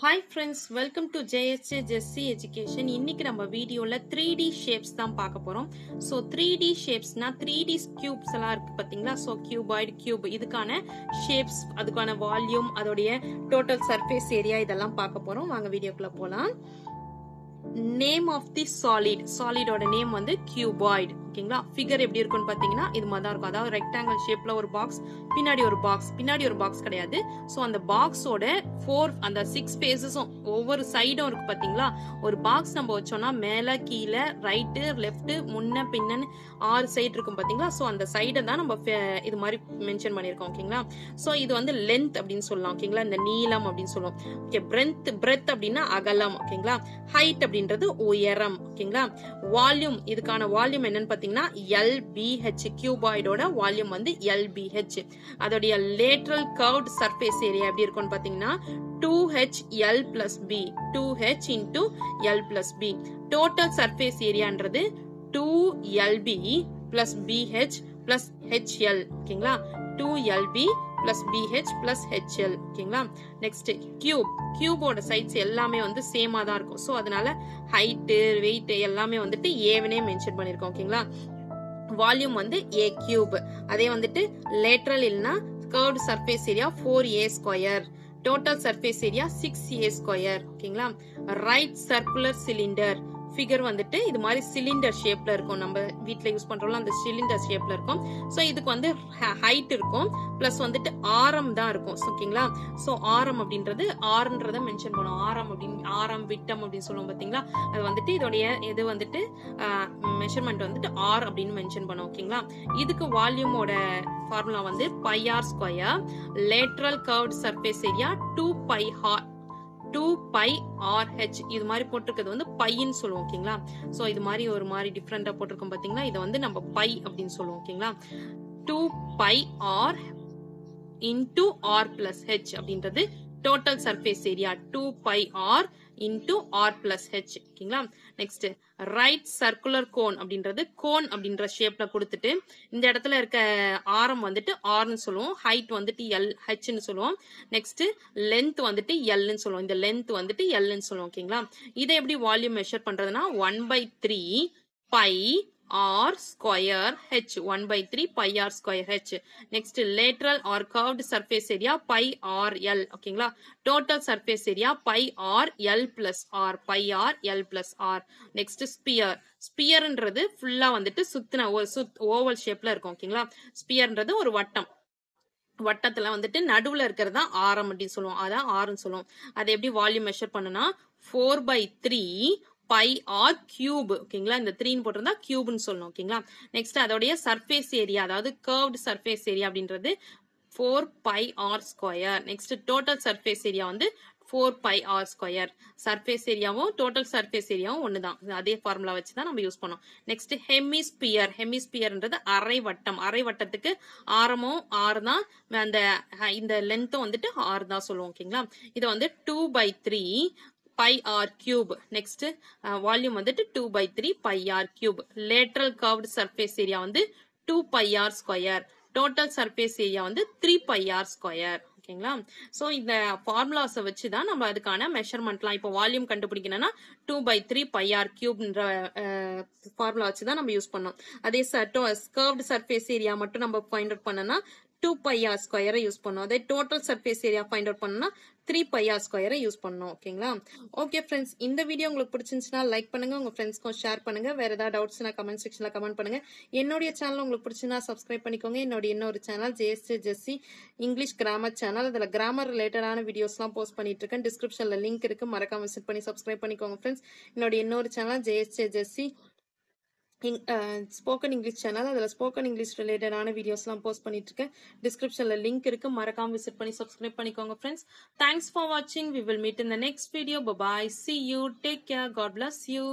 Hi friends, welcome to JSJ Jessie Education. இன்னைக்கு நம்ம வீடியோல 3D shapes தான் பார்க்க போறோம். So 3D shapesனா 3D cubes எல்லாம் இருக்கு பாத்தீங்களா? So cuboid, cube இதுக்கான shapes, அதுக்கான volume, அதோடைய total surface area இதெல்லாம் பார்க்க போறோம். வாங்க வீடியோக்குள்ள போலாம். Name of the solid. Solid ஓட நேம் வந்து cuboid. ஓகேங்களா? ஃபிகர் எப்படி இருக்கும்னு பாத்தீங்கன்னா இது மாதிரி தான் இருக்கும். அதாவது ரெக்டாங்கிள் ஷேப்ல ஒரு பாக்ஸ், பின்னாடி ஒரு பாக்ஸ் கிடையாது. சோ அந்த பாக்ஸோட அந்த 6 ஃபேஸஸும் ஒவ்வொரு சைடும் இருக்கு பாத்தீங்களா? ஒரு பாக்ஸ் நம்ம வச்சோம்னா மேல கீழே ரைட்டு லெஃப்ட் முன்ன பின்னன்னு 6 சைடு இருக்கும் பாத்தீங்களா? சோ அந்த சைடை தான் நம்ம இது மாதிரி மென்ஷன் பண்ணிருக்கோம். ஓகேங்களா? சோ இது வந்து லென்த் அப்படின்னு சொல்லலாம். ஓகேங்களா? இந்த நீளம் அப்படின்னு சொல்லுவோம். ஓகே, பிரெத் அப்படின்னா அகலம். ஓகேங்களா? ஹைட் அப்படின்றது உயரம். ஓகேங்களா? வால்யூம், இதுக்கான வால்யூம் என்னன்னு பாத்தீங்கன்னா LBH. கியூபாய்டோட வால்யூம் வந்து LBH. அதோடைய லேட்டரல் கர்வ்ட் சர்ஃபேஸ் ஏரியா எப்படி இருக்கும்னு பாத்தீங்கன்னா 2HL plus B. 2H into L plus B. Total surface ஏரியான்றது 2LB plus BH plus HL. ஓகேங்களா? 2LB plus BH plus HL. ஓகேங்களா? நெக்ஸ்ட் கியூபோட சைட்ஸ் எல்லாமே வந்து சேமா தான் இருக்கும். சோ அதனால ஹைட் வெயிட் எல்லாமே வந்துட்டு ஏவனே மென்ஷன் பண்ணிருக்கோம். ஓகேங்களா? வால்யூம் வந்து A கியூப். அதே வந்துட்டு லேட்டரல் இல்லனா curved surface area 4A square. Total surface area 6A square. ஓகேங்களா? Right circular cylinder. ஃபிகர் வந்துட்டு இது மாதிரி சிலிண்டர் ஷேப்ல இருக்கும். நம்ம வீட்ல யூஸ் பண்றோம்ல அந்த சிலிண்டர் ஷேப்ல இருக்கும். சோ இதுக்கு வந்து ஹைட் இருக்கும் பிளஸ் வந்துட்டு ஆரம் தான் இருக்கும். ஓகேங்களா? சோ ஆரம் அப்படின்றது ஆர்ன்றத மென்ஷன் பண்ணுவோம். ஆரம் விட்டம் அப்படின்னு சொல்லுவோம் பாத்தீங்களா? அது வந்துட்டு இதோடைய இது வந்துட்டு மெஷர்மெண்ட் வந்துட்டு ஆர் அப்படின்னு மென்ஷன் பண்ணுவோம். ஓகேங்களா? இதுக்கு வால்யூமோட ஃபார்முலா வந்து pi r square. Lateral curved surface area 2πr h. இது மாதிரி போட்டிருக்கிறது வந்து பைன்னு சொல்லுவோம். ஓகேங்களா? சோ இது மாதிரி ஒரு மாதிரி டிஃபரெண்டா போட்டிருக்கோம் பாத்தீங்களா? இதை வந்து நம்ம பை அப்படின்னு சொல்லுவோம். ஓகேங்களா? 2πr into r plus h அப்படின்றது total surface area 2πr into r plus h. ஓகேங்களா? நெக்ஸ்ட் ரைட் சர்க்குலர் கோன் அப்படின்றது கோன் அப்படின்ற ஷேப்ல கொடுத்துட்டு இந்த இடத்துல இருக்க ஆரம் வந்துட்டு ஆர்னு சொல்லுவோம். ஹைட் வந்துட்டு ஹெச்னு சொல்லுவோம். நெக்ஸ்ட் லென்த் வந்துட்டு எல்னு சொல்லுவோம். இந்த லென்த் வந்துட்டு எல்னு சொல்லுவோம். ஓகேங்களா? இதை எப்படி வால்யூம் மெஷர் பண்றதுன்னா 1/3 by r square h. 1/3 pi r square h. Next lateral or curved surface area pi r l. ஓகேங்களா? total surface area pi r l plus r. pi r l plus r. Next ஸ்பியர்ன்றது ஃபுல்லா வந்துட்டு சுத்தின oval ஷேப்ல இருக்கும். ஓகேங்களா? ஸ்பியர்ன்றது ஒரு வட்டத்துல வந்துட்டு நடுவுல இருக்கிறது தான் ஆரம் அப்படின்னு சொல்லுவோம். அதான் ஆர்னு சொல்லுவோம். அதை எப்படி வால்யூம் மெஷர் பண்ணுனா 4/3 பை ஆர் கியூப். ஓகேங்களா? இந்த 3 போட்டிருந்தா கியூப்னு சொல்லணும். ஓகேங்களா? நெக்ஸ்ட் அதோடைய சர்ஃபேஸ் ஏரியா, அதாவது கர்வ்ட் சர்ஃபேஸ் ஏரியா அப்படின்றது 4πr square. Next total surface area வந்து 4πr ஸ்கொயர். சர்ஃபேஸ் ஏரியாவும் டோட்டல் சர்ஃபேஸ் ஏரியாவும் ஒண்ணுதான். அதே ஃபார்முலா வச்சு தான் நம்ம யூஸ் பண்ணோம். நெக்ஸ்ட் ஹெமிஸ்பியர்ன்றது அரை வட்டம். அரை வட்டத்துக்கு ஆரமும் 6 தான், இந்த லென்த்தும் வந்துட்டு 6 தான் சொல்லுவோம். ஓகேங்களா? இதை வந்து 2/3 pi r cube. Next volume வந்துட்டு 2/3 pi r cube. Lateral curved surface area வந்து 2 pi r square. Total surface area வந்து 3 pi r square. ஓகேங்களா? சோ இந்த ஃபார்முலாஸை வச்சு தான் நம்ம அதுக்கான மெஷர்மெண்ட்லாம் இப்போ வால்யூம் கண்டுபிடிக்கணும்னா 2/3 pi r cube ஃபார்முலா வச்சு தான் நம்ம யூஸ் பண்ணோம். அதே கர்வ்ட் சர்ஃபேஸ் ஏரியா மட்டும் நம்ம ஃபைண்ட் அவுட் பண்ணனா 2πr ஸ்கொயரை யூஸ் பண்ணோம். அதே total surface area find out பண்ணா 3πr ஸ்கொயரை யூஸ் பண்ணோம். ஓகேங்களா? ஓகே ஃப்ரெண்ட்ஸ், இந்த வீடியோ உங்களுக்கு பிடிச்சிருந்துச்சுன்னா லைக் பண்ணுங்க, உங்க ஃப்ரெண்ட்ஸ்க்கும் ஷேர் பண்ணுங்க. வேற ஏதாவது டவுட்ஸ்னா கமெண்ட் செக்ஷன்ல கமெண்ட் பண்ணுங்க. என்னுடைய சேனல் உங்களுக்கு பிடிச்சிருந்தா சப்ஸ்கிரைப் பண்ணிக்கோங்க. என்னுடைய இன்னொரு channel JSJ Jessie English grammar channel. அதுல கிராமர் ரிலேட்டடான வீடியோஸ்லாம் போஸ்ட் பண்ணிட்டு இருக்கேன். டிஸ்கிரிப்ஷன்ல லிங்க் இருக்கு, மறக்காம விசிட் பண்ணி சப்ஸ்கிரைப் பண்ணிக்கோங்க ஃப்ரெண்ட்ஸ். என்னுடைய இன்னொரு channel JSJ Jessie spoken English channel. அதில் ஸ்போக்கன் இங்கிலீஷ் ரிலேட்டடான வீடியோஸ்லாம் போஸ்ட் பண்ணிட்டு இருக்கேன். டிஸ்கிரிப்ஷன்ல லிங்க் இருக்கு, மறக்காம விசிட் பண்ணி சப்ஸ்கிரைப் பண்ணிக்கோங்க ஃப்ரெண்ட்ஸ். தேங்க்ஸ் ஃபார் வாட்சிங். We will meet in the next video. Bye. See you. Take care. God bless you.